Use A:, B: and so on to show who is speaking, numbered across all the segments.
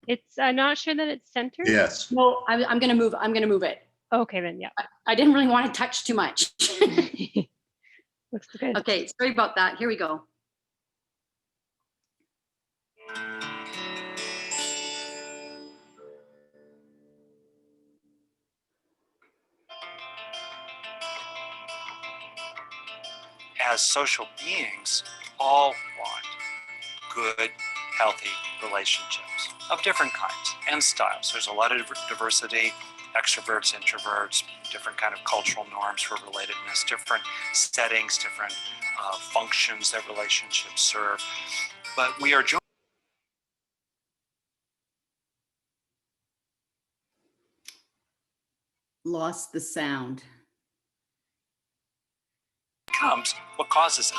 A: It's, I'm not sure that it's centered.
B: Yes.
C: No, I'm going to move. I'm going to move it.
A: Okay, then, yeah.
C: I didn't really want to touch too much.
A: Looks good.
C: Okay, sorry about that. Here we go.
D: As social beings, all want good, healthy relationships of different kinds and styles. There's a lot of diversity, extroverts, introverts, different kind of cultural norms for relatedness, different settings, different functions that relationships serve. But we are joined.
C: Lost the sound.
D: Becomes what causes it.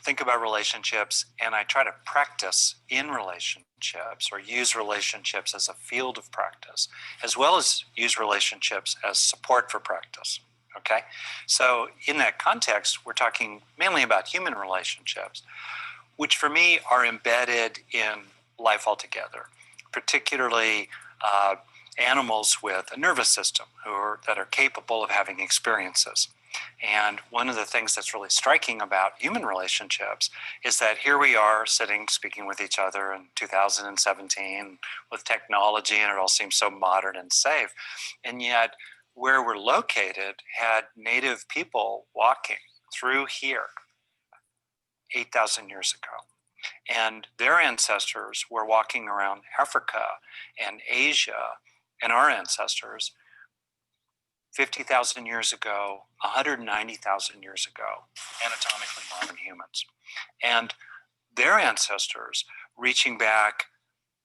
D: Think about relationships, and I try to practice in relationships or use relationships as a field of practice, as well as use relationships as support for practice. Okay, so in that context, we're talking mainly about human relationships, which for me are embedded in life altogether, particularly animals with a nervous system that are capable of having experiences. And one of the things that's really striking about human relationships is that here we are sitting, speaking with each other in 2017 with technology, and it all seems so modern and safe. And yet, where we're located had native people walking through here 8,000 years ago. And their ancestors were walking around Africa and Asia, and our ancestors 50,000 years ago, 190,000 years ago, anatomically modern humans. And their ancestors reaching back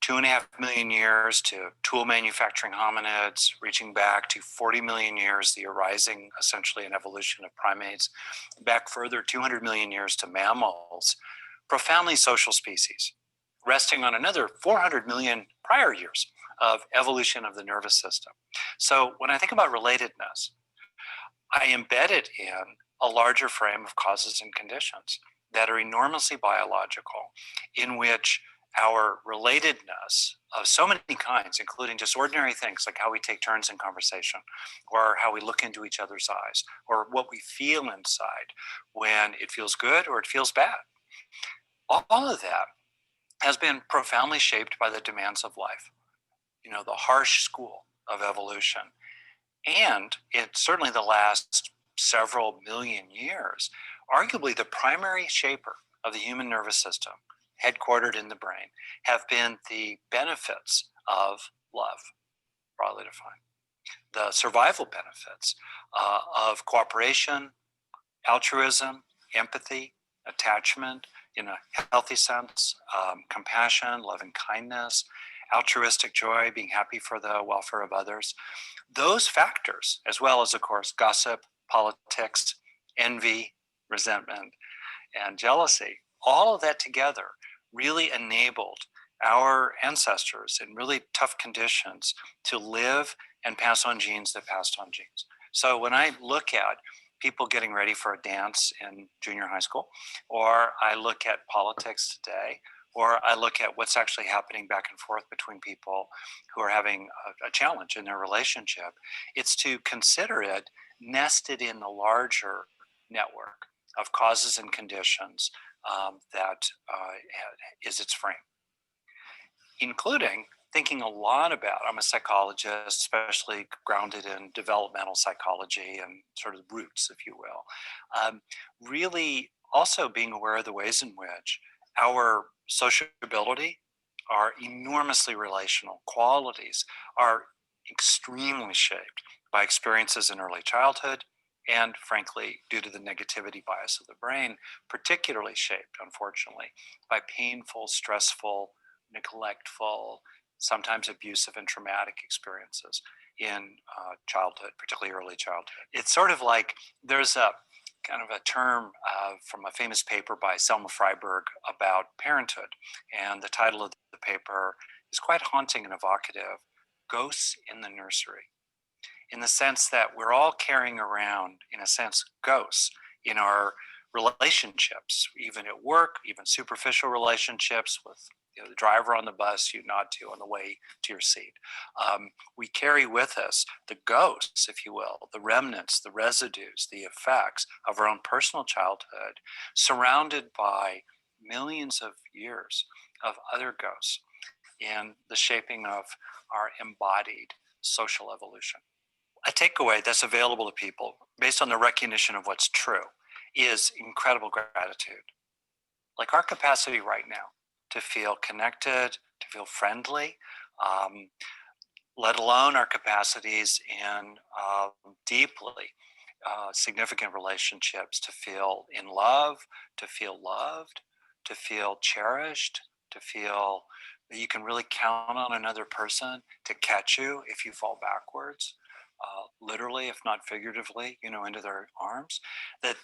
D: 2.5 million years to tool manufacturing hominids, reaching back to 40 million years, the arising essentially an evolution of primates, back further 200 million years to mammals, profoundly social species, resting on another 400 million prior years of evolution of the nervous system. So when I think about relatedness, I embed it in a larger frame of causes and conditions that are enormously biological, in which our relatedness of so many kinds, including just ordinary things like how we take turns in conversation, or how we look into each other's eyes, or what we feel inside when it feels good or it feels bad. All of that has been profoundly shaped by the demands of life, the harsh school of evolution. And in certainly the last several million years, arguably the primary shaper of the human nervous system, headquartered in the brain, have been the benefits of love, broadly defined. The survival benefits of cooperation, altruism, empathy, attachment, in a healthy sense, compassion, loving kindness, altruistic joy, being happy for the welfare of others. Those factors, as well as, of course, gossip, politics, envy, resentment, and jealousy, all of that together really enabled our ancestors in really tough conditions to live and pass on genes that passed on genes. So when I look at people getting ready for a dance in junior high school, or I look at politics today, or I look at what's actually happening back and forth between people who are having a challenge in their relationship, it's to consider it nested in the larger network of causes and conditions that is its frame, including thinking a lot about, I'm a psychologist, especially grounded in developmental psychology and sort of roots, if you will, really also being aware of the ways in which our sociability, our enormously relational qualities are extremely shaped by experiences in early childhood, and frankly, due to the negativity bias of the brain, particularly shaped, unfortunately, by painful, stressful, neglectful, sometimes abusive and traumatic experiences in childhood, particularly early childhood. It's sort of like there's a kind of a term from a famous paper by Selma Freiberg about parenthood. And the title of the paper is quite haunting and evocative, Ghosts in the Nursery. in the sense that we're all carrying around, in a sense, ghosts in our relationships, even at work, even superficial relationships with the driver on the bus you nod to on the way to your seat. We carry with us the ghosts, if you will, the remnants, the residues, the effects of our own personal childhood, surrounded by millions of years of other ghosts in the shaping of our embodied social evolution. A takeaway that's available to people based on the recognition of what's true is incredible gratitude. Like our capacity right now to feel connected, to feel friendly, let alone our capacities in deeply significant relationships, to feel in love, to feel loved, to feel cherished, to feel that you can really count on another person to catch you if you fall backwards, literally, if not figuratively, into their arms. That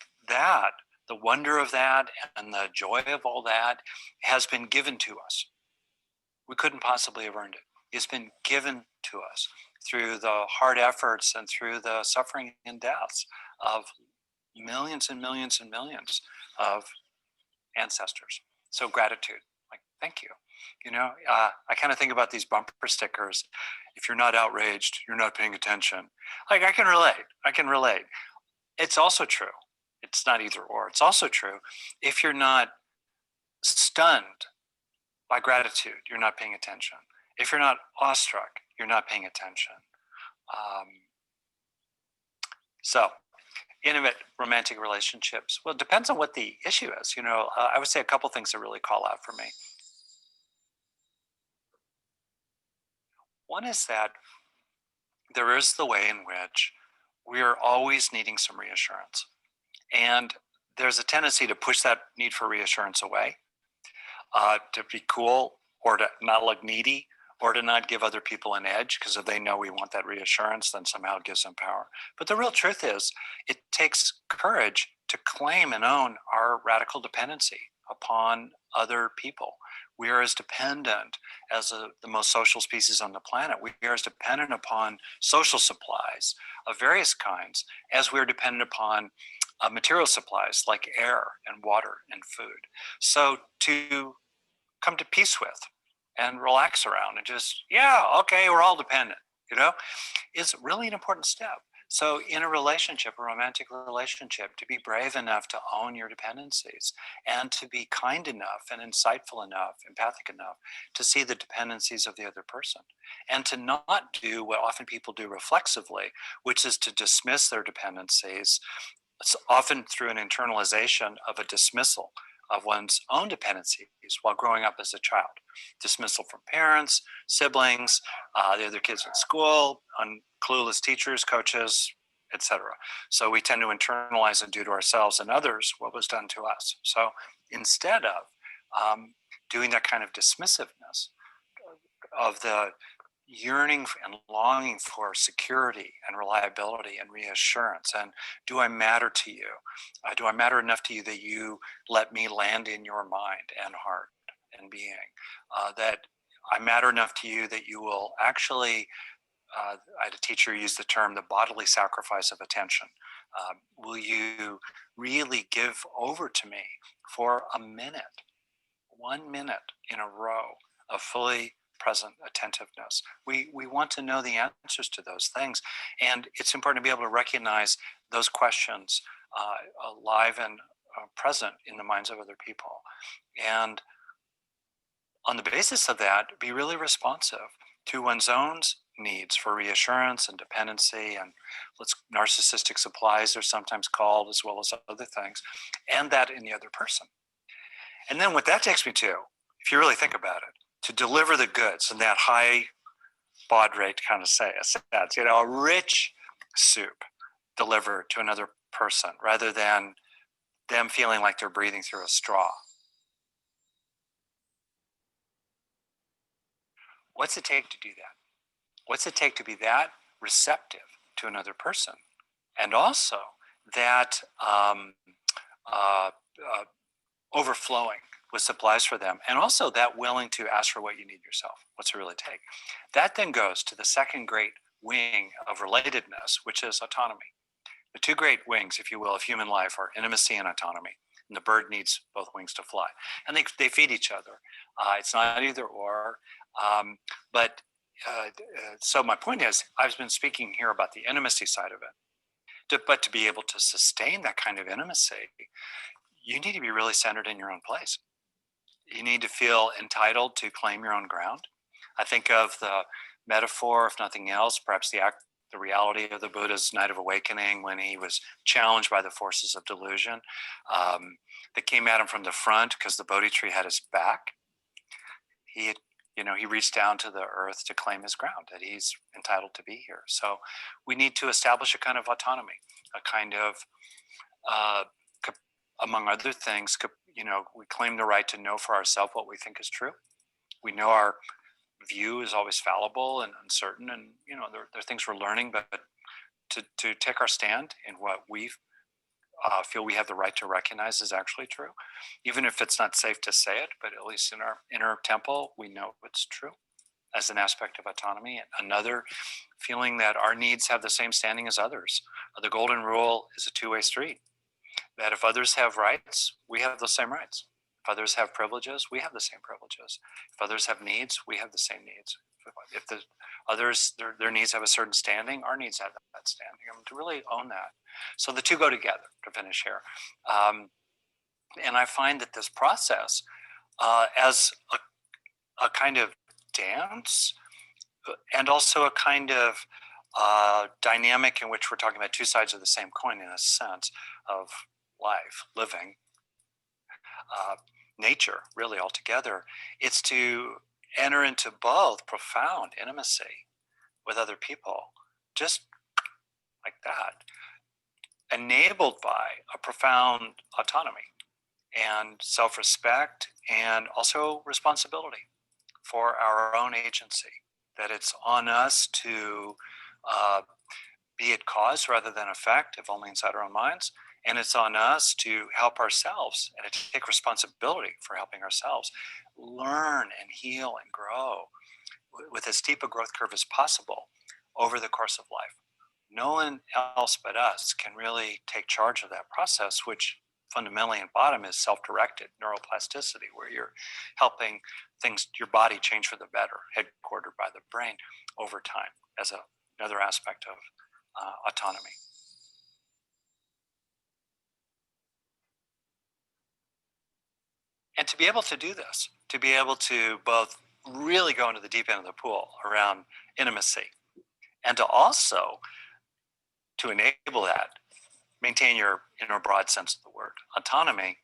D: the wonder of that and the joy of all that has been given to us. We couldn't possibly have earned it. It's been given to us through the hard efforts and through the suffering and deaths of millions and millions and millions of ancestors. So gratitude, like, thank you. I kind of think about these bumper stickers. If you're not outraged, you're not paying attention. Like, I can relate. It's also true. It's not either or. It's also true. If you're not stunned by gratitude, you're not paying attention. If you're not awestruck, you're not paying attention. So, intimate romantic relationships. Well, it depends on what the issue is. I would say a couple things that really call out for me. One is that there is the way in which we are always needing some reassurance. And there's a tendency to push that need for reassurance away, to be cool, or to not look needy, or to not give other people an edge, because if they know we want that reassurance, then somehow it gives them power. But the real truth is, it takes courage to claim and own our radical dependency upon other people. We are as dependent as the most social species on the planet. We are as dependent upon social supplies of various kinds as we're dependent upon material supplies like air and water and food. So to come to peace with and relax around and just, okay, we're all dependent, is really an important step. So in a relationship, a romantic relationship, to be brave enough to own your dependencies and to be kind enough and insightful enough, empathic enough to see the dependencies of the other person, and to not do what often people do reflexively, which is to dismiss their dependencies. It's often through an internalization of a dismissal of one's own dependencies while growing up as a child. Dismissal from parents, siblings, the other kids in school, clueless teachers, coaches, etc. So we tend to internalize and do to ourselves and others what was done to us. So instead of doing that kind of dismissiveness of the yearning and longing for security and reliability and reassurance, and do I matter to you? Do I matter enough to you that you let me land in your mind and heart and being? That I matter enough to you that you will actually, I had a teacher use the term the bodily sacrifice of attention. Will you really give over to me for a minute, 1 minute in a row of fully present attentiveness? We want to know the answers to those things. And it's important to be able to recognize those questions alive and present in the minds of other people. And on the basis of that, be really responsive to one's own needs for reassurance and dependency, and narcissistic supplies are sometimes called, as well as other things, and that in the other person. And then what that takes me to, if you really think about it, to deliver the goods in that high baud rate kind of sense, a rich soup delivered to another person rather than them feeling like they're breathing through a straw. What's it take to do that? What's it take to be that receptive to another person? And also that overflowing with supplies for them, and also that willing to ask for what you need yourself. What's it really take? That then goes to the second great wing of relatedness, which is autonomy. The two great wings, if you will, of human life are intimacy and autonomy. And the bird needs both wings to fly. And they feed each other. It's not either or. So my point is, I've been speaking here about the intimacy side of it. But to be able to sustain that kind of intimacy, you need to be really centered in your own place. You need to feel entitled to claim your own ground. I think of the metaphor, if nothing else, perhaps the reality of the Buddha's night of awakening when he was challenged by the forces of delusion that came at him from the front because the Bodhi tree had his back. He reached down to the earth to claim his ground, that he's entitled to be here. So we need to establish a kind of autonomy, a kind of, among other things, we claim the right to know for ourselves what we think is true. We know our view is always fallible and uncertain, and there are things we're learning, but to take our stand in what we feel we have the right to recognize is actually true, even if it's not safe to say it, but at least in our inner temple, we know it's true as an aspect of autonomy. Another feeling that our needs have the same standing as others. The golden rule is a two-way street, that if others have rights, we have the same rights. If others have privileges, we have the same privileges. If others have needs, we have the same needs. If the others, their needs have a certain standing, our needs have that standing. To really own that. So the two go together, to finish here. And I find that this process, as a kind of dance, and also a kind of dynamic in which we're talking about two sides of the same coin, in a sense, of life, living, nature, really altogether. It's to enter into both profound intimacy with other people, just like that, enabled by a profound autonomy and self-respect, and also responsibility for our own agency, that it's on us to be at cause rather than effect, if only inside our own minds. And it's on us to help ourselves and to take responsibility for helping ourselves learn and heal and grow with as steep a growth curve as possible over the course of life. No one else but us can really take charge of that process, which fundamentally and bottom is self-directed neuroplasticity, where you're helping things, your body change for the better, headquartered by the brain over time, as another aspect of autonomy. And to be able to do this, to be able to both really go into the deep end of the pool around intimacy, and to also, to enable that, maintain your, in a broad sense of the word, autonomy,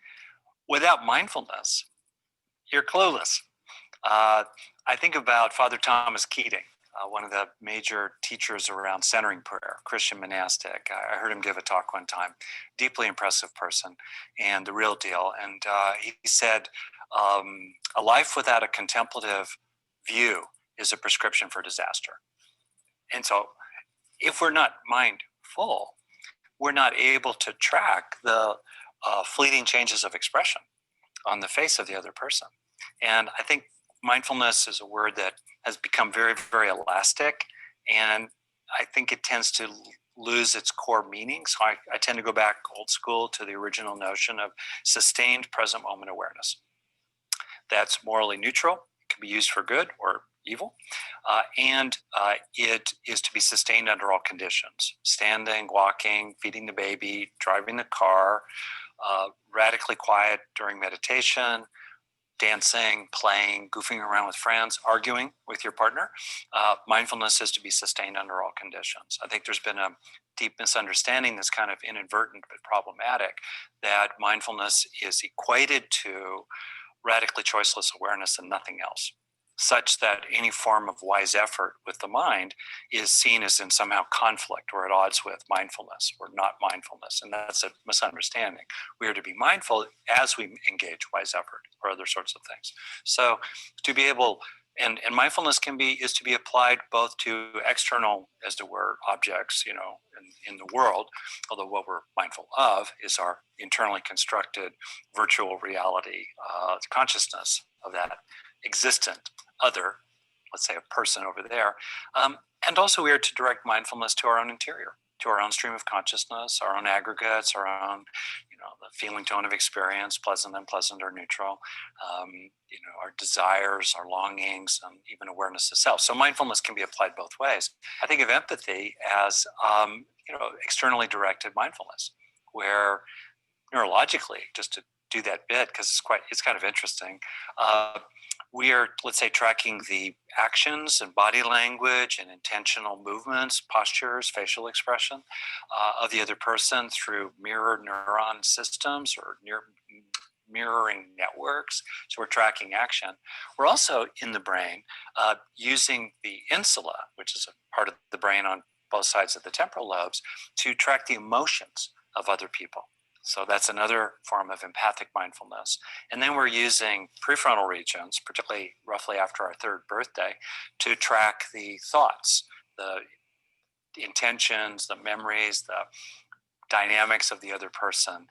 D: without mindfulness, you're clueless. I think about Father Thomas Keating, one of the major teachers around centering prayer, Christian monastic. I heard him give a talk one time, deeply impressive person and the real deal. And he said, a life without a contemplative view is a prescription for disaster. And so if we're not mindful, we're not able to track the fleeting changes of expression on the face of the other person. And I think mindfulness is a word that has become very, very elastic, and I think it tends to lose its core meaning. So I tend to go back old school to the original notion of sustained present moment awareness. That's morally neutral. It can be used for good or evil, and it is to be sustained under all conditions: standing, walking, feeding the baby, driving the car, radically quiet during meditation, dancing, playing, goofing around with friends, arguing with your partner. Mindfulness is to be sustained under all conditions. I think there's been a deep misunderstanding that's kind of inadvertent but problematic, that mindfulness is equated to radically choiceless awareness and nothing else, such that any form of wise effort with the mind is seen as in somehow conflict or at odds with mindfulness or not mindfulness. And that's a misunderstanding. We are to be mindful as we engage wise effort or other sorts of things. So to be able, and mindfulness is to be applied both to external, as it were, objects, in the world, although what we're mindful of is our internally constructed virtual reality, consciousness of that existent other, let's say a person over there, And also we are to direct mindfulness to our own interior, to our own stream of consciousness, our own aggregates, our own, the feeling tone of experience, pleasant, unpleasant, or neutral, our desires, our longings, and even awareness of self. So mindfulness can be applied both ways. I think of empathy as, externally directed mindfulness, where neurologically, just to do that bit, because it's kind of interesting, we are, let's say, tracking the actions and body language and intentional movements, postures, facial expression of the other person through mirror neuron systems or mirroring networks. So we're tracking action. We're also in the brain using the insula, which is a part of the brain on both sides of the temporal lobes, to track the emotions of other people. So that's another form of empathic mindfulness. And then we're using prefrontal regions, particularly roughly after our third birthday, to track the thoughts, the intentions, the memories, the dynamics of the other person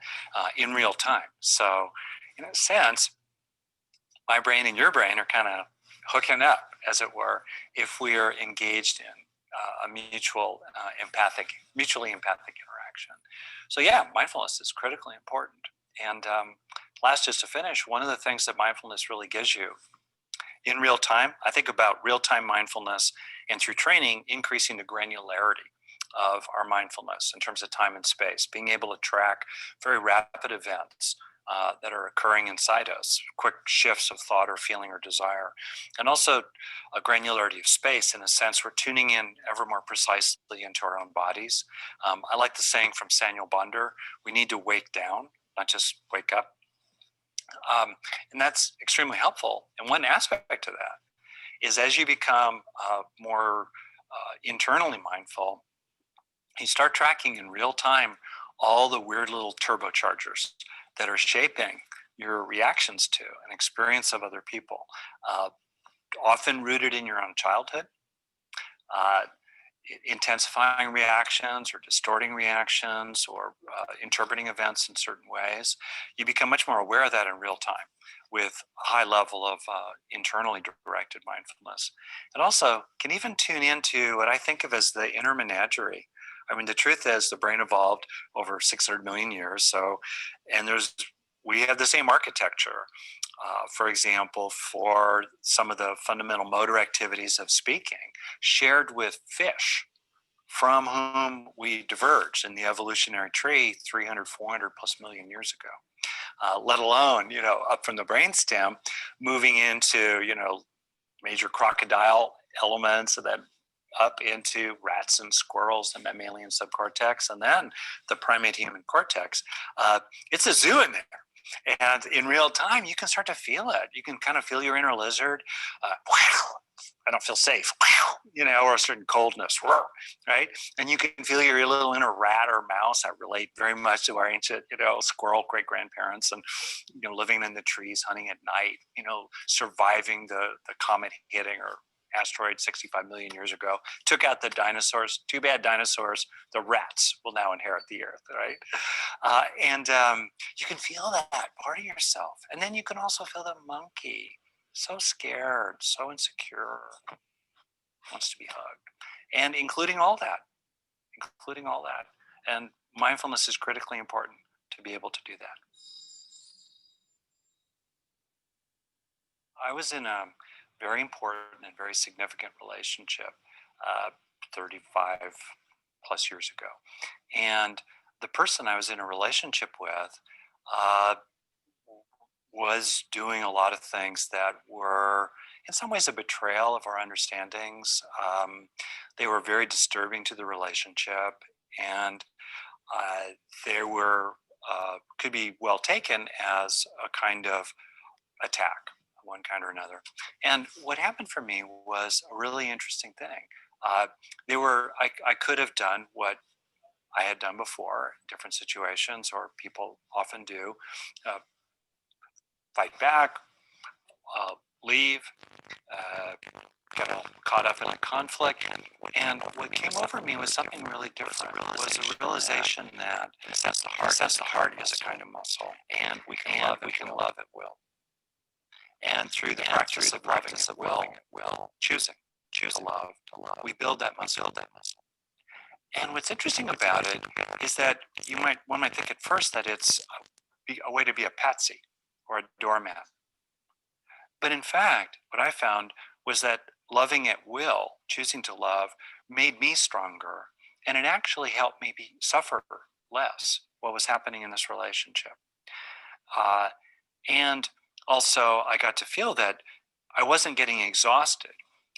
D: in real time. So in a sense, my brain and your brain are kind of hooking up, as it were, if we are engaged in a mutually empathic interaction. So yeah, mindfulness is critically important. And last, just to finish, one of the things that mindfulness really gives you in real time, I think about real-time mindfulness, and through training, increasing the granularity of our mindfulness in terms of time and space, being able to track very rapid events that are occurring inside us, quick shifts of thought or feeling or desire, and also a granularity of space. In a sense, we're tuning in ever more precisely into our own bodies. I like the saying from Samuel Bonder, we need to wake down, not just wake up. And that's extremely helpful. And one aspect of that is as you become more internally mindful, you start tracking in real time all the weird little turbochargers that are shaping your reactions to an experience of other people, often rooted in your own childhood, intensifying reactions or distorting reactions or interpreting events in certain ways. You become much more aware of that in real time with a high level of internally directed mindfulness. It also can even tune into what I think of as the inner menagerie. I mean, the truth is the brain evolved over 600 million years. And we have the same architecture. For example, for some of the fundamental motor activities of speaking, shared with fish, from whom we diverged in the evolutionary tree 300, 400 plus million years ago. Let alone, up from the brainstem, moving into, major crocodile elements, and then up into rats and squirrels, the mammalian subcortex, and then the primate human cortex. It's a zoo in there. And in real time, you can start to feel it. You can kind of feel your inner lizard. I don't feel safe, or a certain coldness, right? And you can feel your little inner rat or mouse that relate very much to our ancient, squirrel great-grandparents, and, living in the trees, hunting at night, surviving the comet hitting or asteroid 65 million years ago, took out the dinosaurs. Too bad dinosaurs, the rats will now inherit the earth, right? And you can feel that part of yourself. And then you can also feel the monkey, so scared, so insecure, wants to be hugged. And including all that. And mindfulness is critically important to be able to do that. I was in a very important and very significant relationship 35 plus years ago. And the person I was in a relationship with was doing a lot of things that were in some ways a betrayal of our understandings. They were very disturbing to the relationship, and they were could be well taken as a kind of attack, one kind or another. And what happened for me was a really interesting thing. I could have done what I had done before in different situations, or people often do, fight back, leave, get caught up in a conflict. And what came over me was something really different. It was a realization that that's the heart is a kind of muscle, and we can love at will. And through the practice of loving at will, choosing choose to love, we build that muscle. And what's interesting about it is that one might think at first that it's a way to be a patsy or a doormat. But in fact, what I found was that loving at will, choosing to love, made me stronger, and it actually helped me suffer less what was happening in this relationship. And also, I got to feel that I wasn't getting exhausted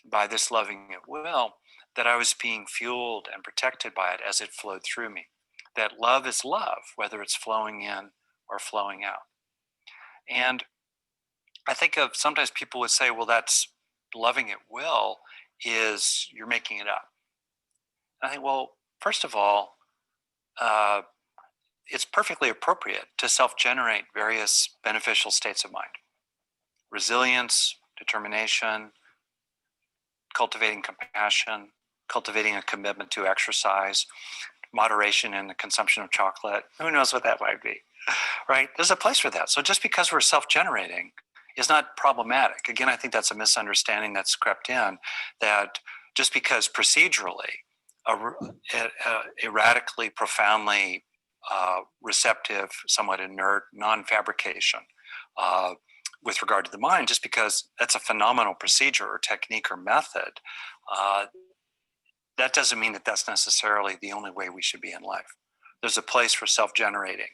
D: by this loving at will, that I was being fueled and protected by it as it flowed through me. That love is love, whether it's flowing in or flowing out. And I think of sometimes people would say, well, that's loving at will is you're making it up. And I think, well, first of all, it's perfectly appropriate to self-generate various beneficial states of mind. Resilience, determination, cultivating compassion, cultivating a commitment to exercise, moderation in the consumption of chocolate. Who knows what that might be, right? There's a place for that. So just because we're self-generating is not problematic. Again, I think that's a misunderstanding that's crept in, that just because procedurally, erratically, profoundly receptive, somewhat inert, non-fabrication with regard to the mind, just because that's a phenomenal procedure or technique or method, that doesn't mean that that's necessarily the only way we should be in life. There's a place for self-generating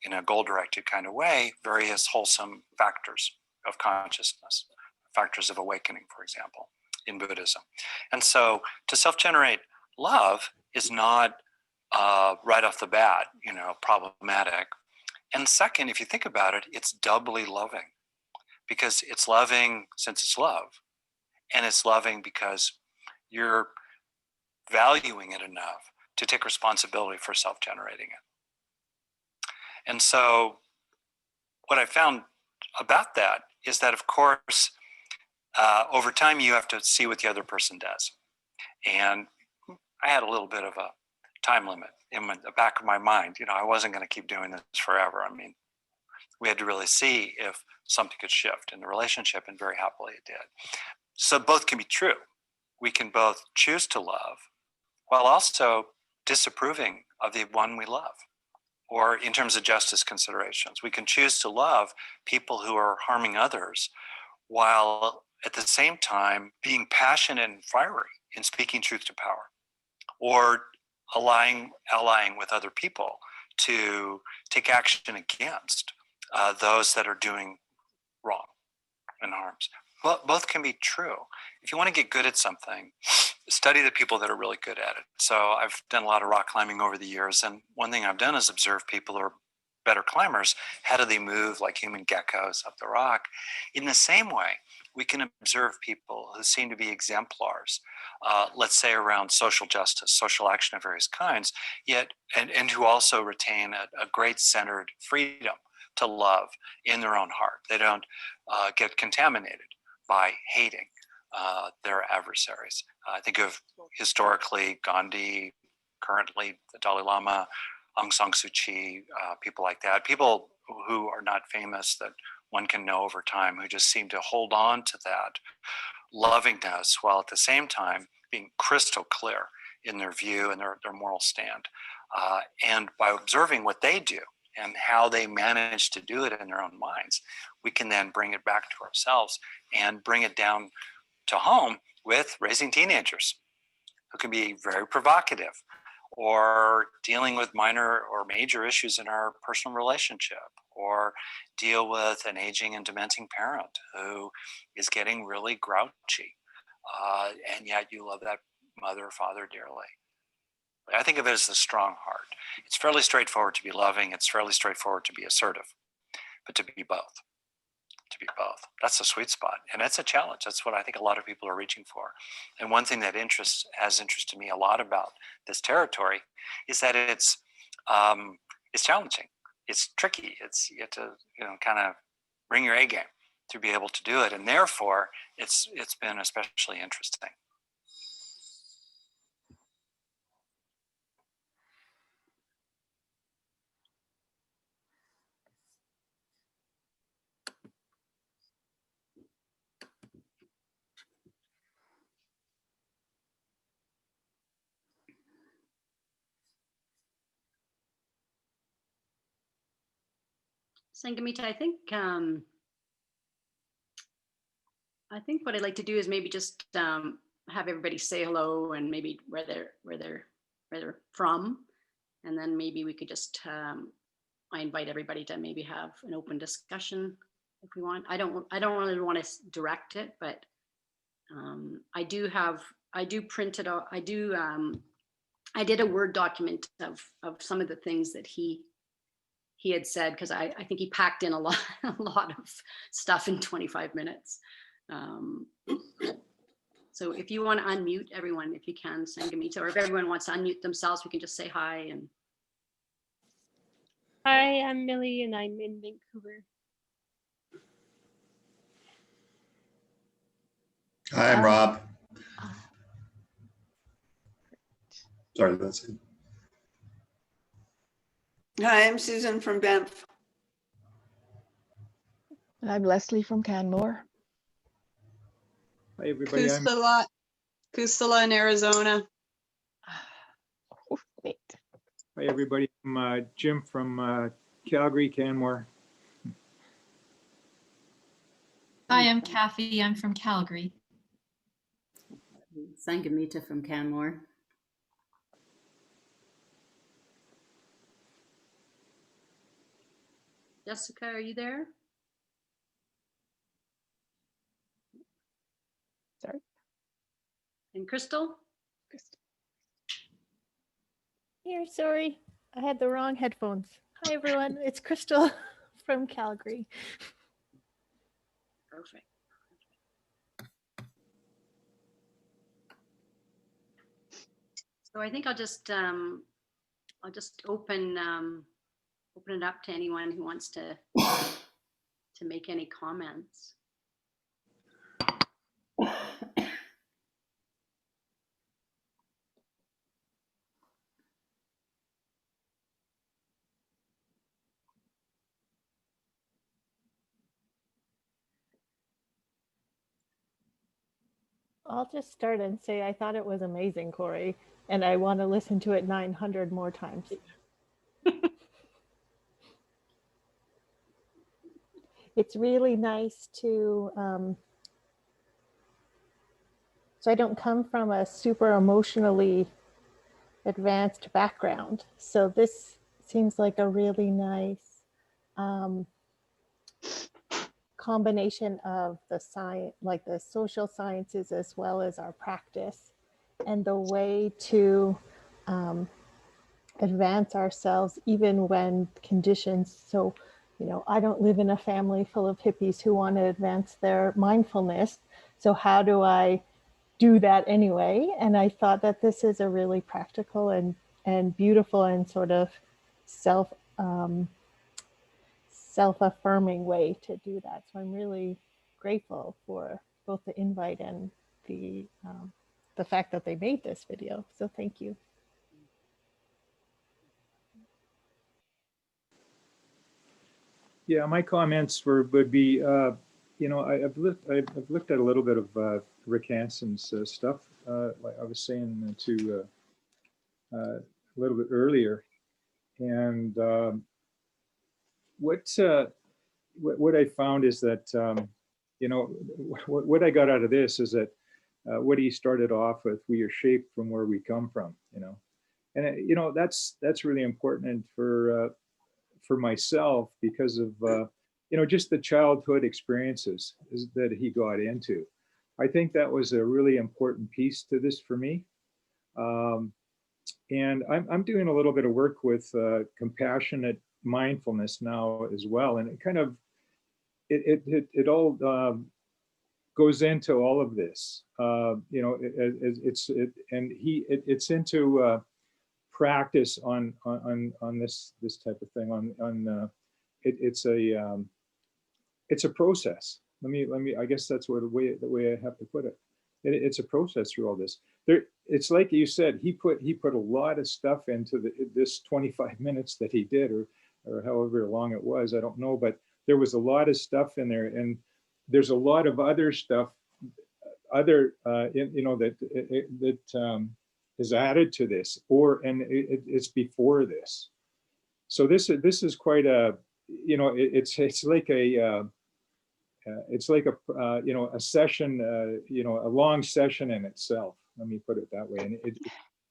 D: in a goal-directed kind of way, various wholesome factors of consciousness, factors of awakening, for example, in Buddhism. And so to self-generate love is not right off the bat, problematic. And second, if you think about it, it's doubly loving, because it's loving since it's love, and it's loving because you're valuing it enough to take responsibility for self-generating it. And so what I found about that is that, of course, over time you have to see what the other person does. And I had a little bit of a time limit in the back of my mind. I wasn't going to keep doing this forever. I mean, we had to really see if something could shift in the relationship, and very happily it did. So both can be true. We can both choose to love while also disapproving of the one we love. Or in terms of justice considerations, we can choose to love people who are harming others while at the same time being passionate and fiery in speaking truth to power, or allying with other people to take action against those that are doing wrong and harms. Well, both can be true. If you want to get good at something, study the people that are really good at it. So I've done a lot of rock climbing over the years, and one thing I've done is observe people who are better climbers. How do they move like human geckos up the rock? In the same way, we can observe people who seem to be exemplars, let's say around social justice, social action of various kinds, yet and who also retain a great centered freedom to love in their own heart. They don't get contaminated by hating their adversaries. I think of historically Gandhi, currently the Dalai Lama, Aung San Suu Kyi, people like that, people who are not famous that one can know over time, who just seem to hold on to that lovingness while at the same time being crystal clear in their view and their moral stand. And by observing what they do and how they manage to do it in their own minds, we can then bring it back to ourselves and bring it down to home with raising teenagers who can be very provocative, or dealing with minor or major issues in our personal relationship, or deal with an aging and dementing parent who is getting really grouchy, and yet you love that mother or father dearly. I think of it as the strong heart. It's fairly straightforward to be loving. It's fairly straightforward to be assertive, but to be both. To be both. That's the sweet spot. And that's a challenge. That's what I think a lot of people are reaching for. And one thing that has interested me a lot about this territory is that it's challenging. It's tricky. You have to, kind of bring your A game to be able to do it. And therefore, it's been especially interesting.
C: Sangamita, I think what I'd like to do is maybe just have everybody say hello and maybe where they're from, and then maybe we could just I invite everybody to maybe have an open discussion if we want. I don't really want to direct it, but I do print it out. I did a Word document of some of the things that he had said, because I think he packed in a lot of stuff in 25 minutes. So if you want to unmute everyone, if you can, Sangamita, or if everyone wants to unmute themselves, we can just say hi. And
A: Hi, I'm Millie and I'm in Vancouver.
B: Hi, I'm Rob. Sorry, that's it.
E: Hi, I'm Susan from Banff.
F: And I'm Leslie from Canmore.
G: Hi, everybody. I'm
E: Kusala in Arizona.
F: Oh, neat.
G: Hi, everybody. I'm Jim from Calgary, Canmore.
H: Hi, I'm Kathy. I'm from Calgary.
C: Sangamita from Canmore. Jessica, are you there?
F: Sorry.
C: And Crystal?
I: Here, sorry, I had the wrong headphones. Hi, everyone. It's Crystal from Calgary.
C: Perfect. So I think I'll just open it up to anyone who wants to make any comments.
I: I'll just start and say I thought it was amazing, Cori, and I want to listen to it 900 more times. It's really nice to, so I don't come from a super emotionally advanced background. So this seems like a really nice combination of the science, like the social sciences, as well as our practice, and the way to advance ourselves even when conditions. So, you know, I don't live in a family full of hippies who want to advance their mindfulness. So how do I do that anyway? And I thought that this is a really practical and beautiful and sort of self-affirming way to do that. So I'm really grateful for both the invite and the fact that they made this video. So thank you.
G: Yeah, my comments would be, you know, I've looked at a little bit of Rick Hanson's stuff, like I was saying to a little bit earlier, and what I found is that, you know, what I got out of this is that what he started off with, we are shaped from where we come from, you know, and you know, that's really important for myself because of you know, just the childhood experiences that he got into. I think that was a really important piece to this for me. And I'm doing a little bit of work with compassionate mindfulness now as well, and it kind of it all goes into all of this. You know, it's into practice on this type of thing. It's a process. Let me. I guess that's the way I have to put it. It's a process through all this. It's like you said. He put a lot of stuff into this 25 minutes that he did, or however long it was. I don't know, but there was a lot of stuff in there, and there's a lot of other stuff, you know, that is added to this, and it's before this. So this is quite a you know, it's like a you know, a session, you know, a long session in itself. Let me put it that way. And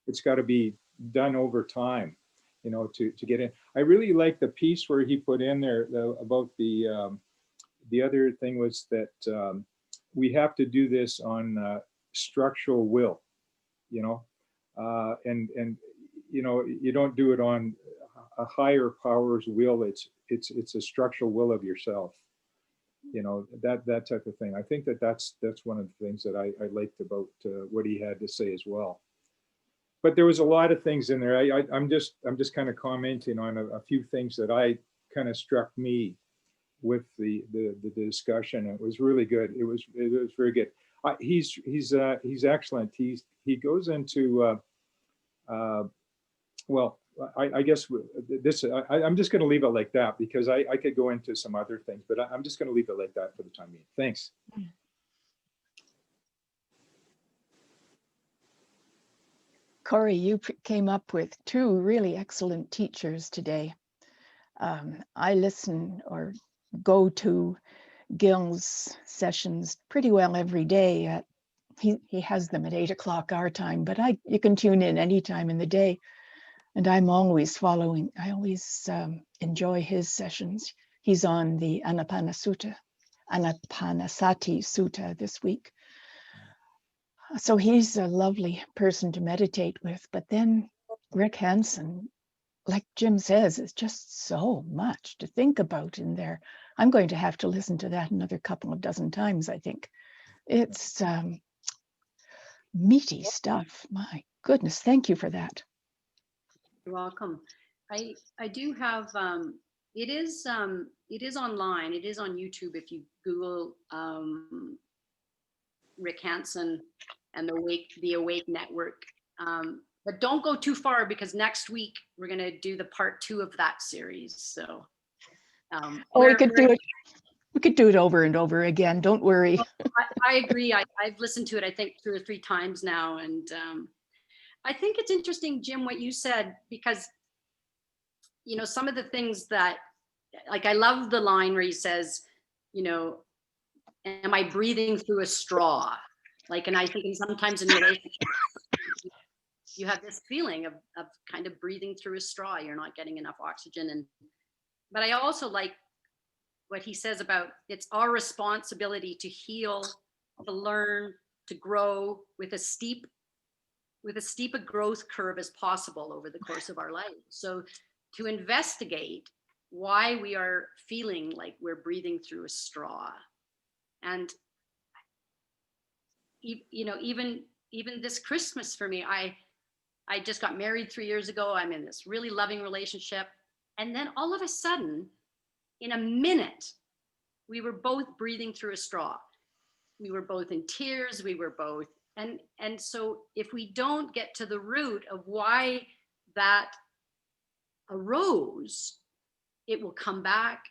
G: it's got to be done over time, you know, to get in. I really like the piece where he put in there about the other thing was that we have to do this on structural will, you know, and you know, you don't do it on a higher power's will. It's a structural will of yourself, you know, that type of thing. I think that's one of the things that I liked about what he had to say as well. But there was a lot of things in there. I'm just kind of commenting on a few things that I kind of struck me with the discussion. It was really good. It was very good. He's excellent. He goes into well, I guess this I'm just going to leave it like that, because I could go into some other things, but I'm just going to leave it like that for the time being. Thanks.
F: Cori, you came up with two really excellent teachers today. I listen or go to Gil's sessions pretty well every day. He has them at 8 o'clock our time, but you can tune in anytime in the day. And I'm always following. I always enjoy his sessions. He's on the Anapanasati Sutta this week. So he's a lovely person to meditate with. But then Rick Hanson, like Jim says, is just so much to think about in there. I'm going to have to listen to that another couple of dozen times, I think. It's meaty stuff. My goodness, thank you for that.
C: You're welcome. I do have it is online. It is on YouTube if you Google Rick Hanson and the Awake Network. But don't go too far, because next week we're going to do the part 2 of that series. So
F: we could do it. We could do it over and over again. Don't worry.
C: I agree. I've listened to it, I think 2 or 3 times now, and I think it's interesting, Jim, what you said, because you know, some of the things that, like, I love the line where he says, you know, am I breathing through a straw? Like, and I think sometimes in relationships, you have this feeling of kind of breathing through a straw. You're not getting enough oxygen. But I also like what he says about it's our responsibility to heal, to learn, to grow with as steep a growth curve as possible over the course of our life. So to investigate why we are feeling like we're breathing through a straw. And you know, even this Christmas for me, I just got married 3 years ago. I'm in this really loving relationship. And then all of a sudden, in a minute, we were both breathing through a straw. We were both in tears. We were both, and so if we don't get to the root of why that arose, it will come back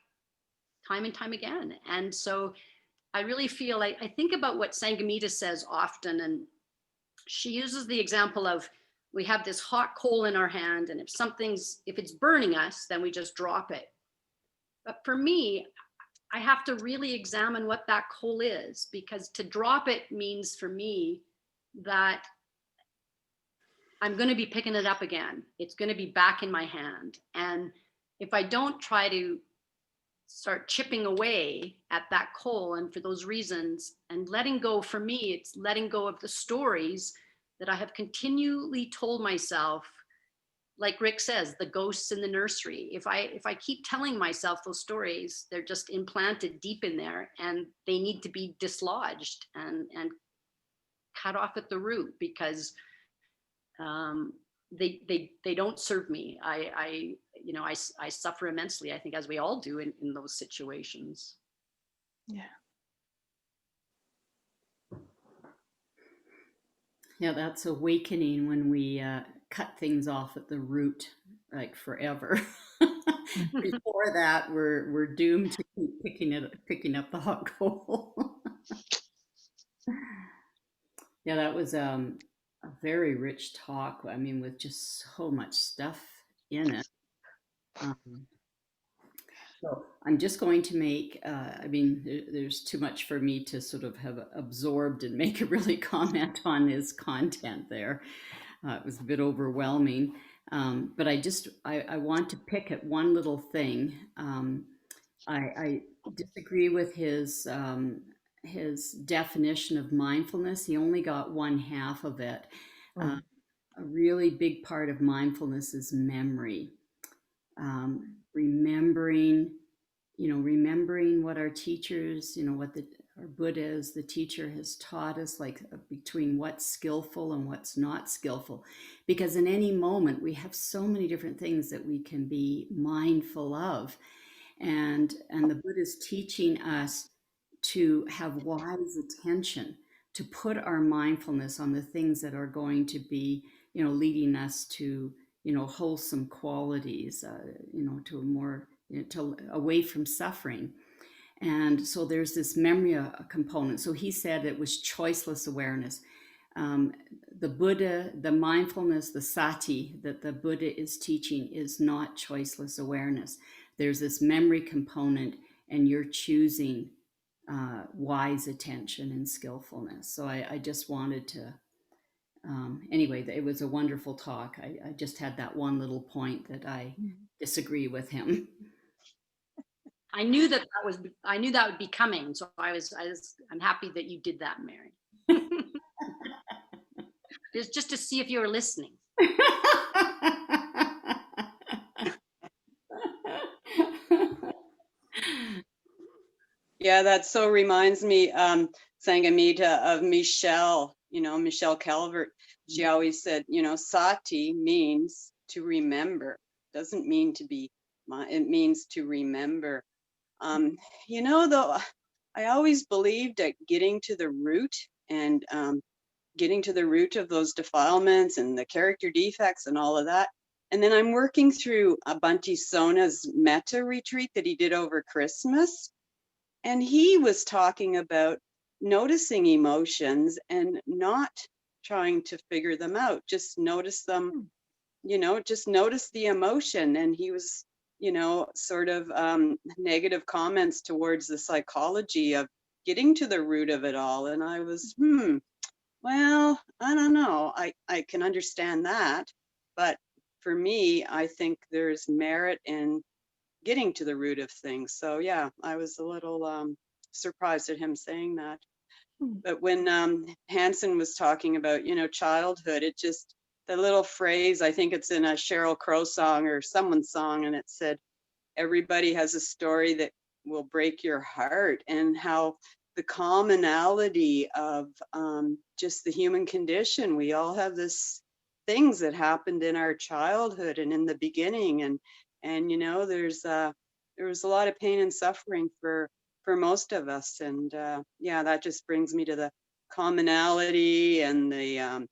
C: time and time again. And so I really feel like I think about what Sangamita says often, and she uses the example of we have this hot coal in our hand, and if it's burning us, then we just drop it. But for me, I have to really examine what that coal is, because to drop it means for me that I'm going to be picking it up again. It's going to be back in my hand. And if I don't try to start chipping away at that coal, and for those reasons, and letting go, for me, it's letting go of the stories that I have continually told myself, like Rick says, the ghosts in the nursery. If I keep telling myself those stories, they're just implanted deep in there, and they need to be dislodged and cut off at the root, because they don't serve me. I suffer immensely, I think, as we all do in those situations.
F: Yeah.
J: Yeah, that's awakening when we cut things off at the root, like forever. Before that, we're doomed to keep picking up the hot coal. Yeah, that was a very rich talk. I mean, with just so much stuff in it. So I'm just going to make, I mean, there's too much for me to sort of have absorbed and make a really comment on his content there. It was a bit overwhelming. But I want to pick at one little thing. I disagree with his definition of mindfulness. He only got one half of it. A really big part of mindfulness is memory. Remembering what our teachers, what our Buddhas, the teacher has taught us, like between what's skillful and what's not skillful. Because in any moment, we have so many different things that we can be mindful of. And the Buddha is teaching us to have wise attention, to put our mindfulness on the things that are going to be, leading us to, wholesome qualities, to a more, away from suffering. And so there's this memory component. So he said it was choiceless awareness. The Buddha, the mindfulness, the sati that the Buddha is teaching is not choiceless awareness. There's this memory component, and you're choosing wise attention and skillfulness. So I just wanted to, anyway, it was a wonderful talk. I just had that one little point that I disagree with him.
C: I knew that would be coming. So I'm happy that you did that, Mary. Just to see if you were listening.
E: Yeah, that so reminds me, Sangamita, of Michelle, Michelle Calvert. She always said, sati means to remember, doesn't mean to be, it means to remember. Though I always believed that getting to the root and getting to the root of those defilements and the character defects and all of that. And then I'm working through Bhante Sona's metta retreat that he did over Christmas. And he was talking about noticing emotions and not trying to figure them out, just notice them, just notice the emotion. And he was, sort of negative comments towards the psychology of getting to the root of it all. And I was, well, I don't know. I can understand that. But for me, I think there's merit in getting to the root of things. So yeah, I was a little surprised at him saying that. But when Hanson was talking about, childhood, it just, the little phrase, I think it's in a Sheryl Crow song or someone's song, and it said, everybody has a story that will break your heart, and how the commonality of just the human condition. We all have this things that happened in our childhood and in the beginning, and there was a lot of pain and suffering for most of us, and yeah, that just brings me to the commonality and the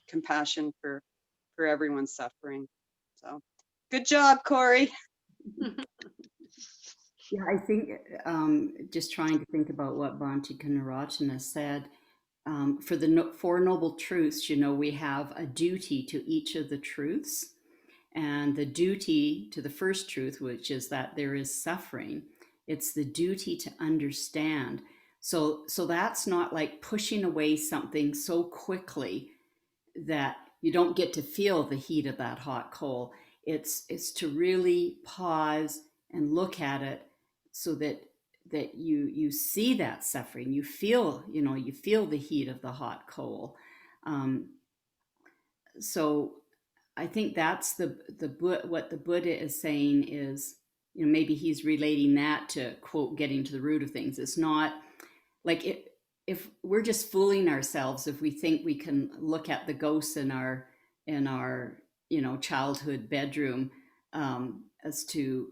E: compassion for everyone's suffering. So good job, Cori.
J: Yeah, I think just trying to think about what Bhante Kanarattana said, for the Four Noble Truths, we have a duty to each of the truths. And the duty to the first truth, which is that there is suffering, it's the duty to understand. So that's not like pushing away something so quickly that you don't get to feel the heat of that hot coal. It's to really pause and look at it, so that you see that suffering, you feel the heat of the hot coal. So I think that's what the Buddha is saying is, maybe he's relating that to, quote, getting to the root of things. It's not like if we're just fooling ourselves if we think we can look at the ghosts in our childhood bedroom as to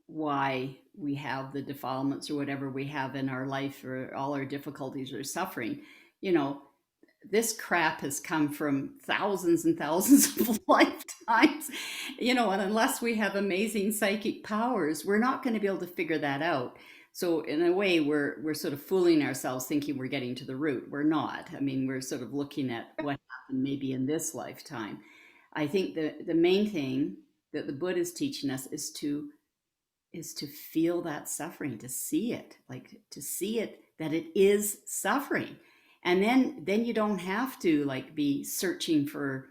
J: why we have the defilements or whatever we have in our life, or all our difficulties or suffering. This crap has come from thousands and thousands of lifetimes, and unless we have amazing psychic powers, we're not going to be able to figure that out. So in a way, we're sort of fooling ourselves thinking we're getting to the root. We're not. I mean, we're sort of looking at what happened maybe in this lifetime. I think the main thing that the Buddha is teaching us is to is to feel that suffering, to see it, like to see it, that it is suffering. And then you don't have to like be searching for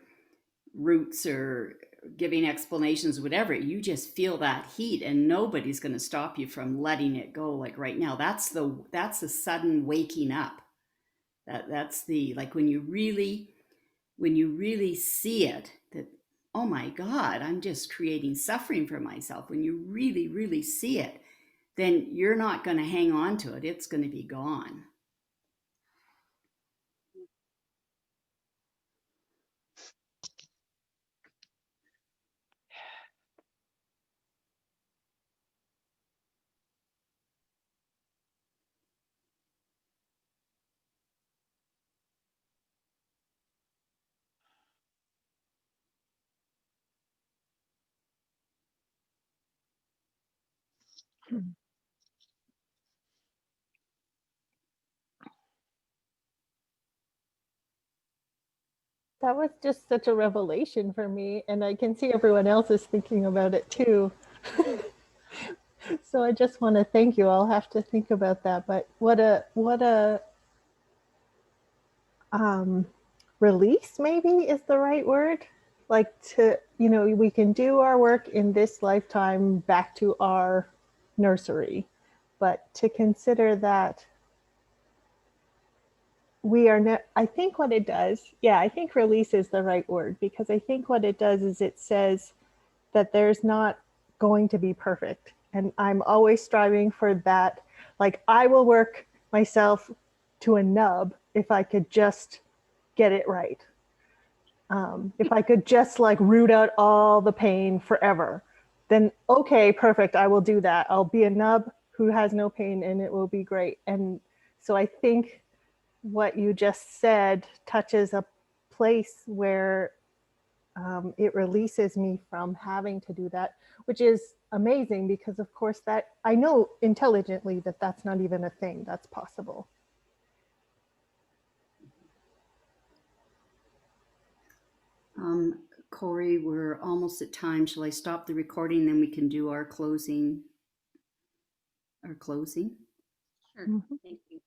J: roots or giving explanations, whatever. You just feel that heat, and nobody's going to stop you from letting it go. Like right now, that's the sudden waking up. That's the, like when you really see it, that, oh my God, I'm just creating suffering for myself. When you really, really see it, then you're not going to hang on to it. It's going to be gone.
I: That was just such a revelation for me, and I can see everyone else is thinking about it too. So I just want to thank you. I'll have to think about that. But what a release maybe is the right word. Like to, you know, we can do our work in this lifetime back to our nursery, but to consider that we are I think what it does, yeah, I think release is the right word, because I think what it does is it says that there's not going to be perfect. And I'm always striving for that. Like I will work myself to a nub if I could just get it right. If I could just like root out all the pain forever, then okay, perfect, I will do that. I'll be a nub who has no pain and it will be great. And so I think what you just said touches a place where it releases me from having to do that, which is amazing, because of course that I know intelligently that that's not even a thing that's possible.
J: Cori, we're almost at time. Shall I stop the recording, then we can do our closing?
C: Sure.
I: Mhm.
C: Thank you.